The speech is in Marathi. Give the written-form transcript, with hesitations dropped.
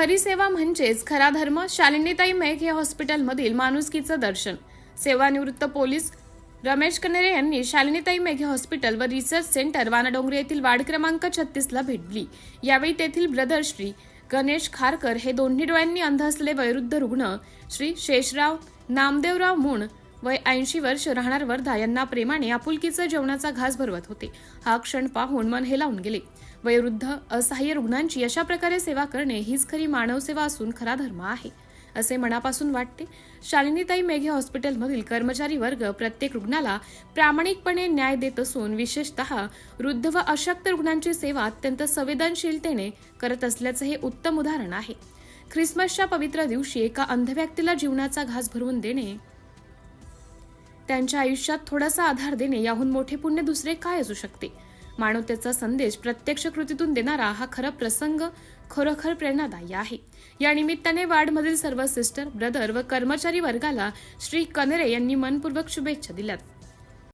खरी सेवा म्हणजेच खरा धर्म. शालिनीताई मेघे हॉस्पिटलमधील माणुसकीचं दर्शन. सेवानिवृत्त पोलीस रमेश कनेरे यांनी शालिनीताई मेघे हॉस्पिटल व रिसर्च सेंटर वानाडोंगरे येथील वार्ड क्रमांक 36 ला भेट दिली. यावेळी तेथील ब्रदर श्री गणेश खारकर हे दोन्ही डोळ्यांनी अंध असलेले वयोवृद्ध रुग्ण श्री शेषराव नामदेवराव मुण वय 80 वर्ष राहणार वर्धा यांना प्रेमाने आपुलकीचं जेवणाचा घास भरवत होते. हा क्षण पाहून मन हेलावून गेले. वयोवृद्ध असहाय्य रुग्णांची अशा प्रकारे सेवा करणे हीच खरी मानवसेवा असून खरा धर्म आहे असे मनापासून वाटते. शालिनीताई मेघे हॉस्पिटलमधील कर्मचारी वर्ग प्रत्येक रुग्णाला प्रामाणिकपणे न्याय देत असून विशेषतः वृद्ध व अशक्त रुग्णांची सेवा अत्यंत संवेदनशीलतेने करत असल्याचे हे उत्तम उदाहरण आहे. ख्रिसमसच्या पवित्र दिवशी एका अंध व्यक्तीला जीवनाचा घास भरवून देणे, त्यांच्या आयुष्यात थोडासा आधार देणे याहून मोठे पुण्य दुसरे काय असू शकते. मानवतेचा संदेश प्रत्यक्ष कृतीतून देणारा हा खरा प्रसंग खरोखर प्रेरणादायी आहे. या निमित्ताने वार्डमधील सर्व सिस्टर, ब्रदर व कर्मचारी वर्गाला श्री कनेरे यांनी मनपूर्वक शुभेच्छा दिल्यात.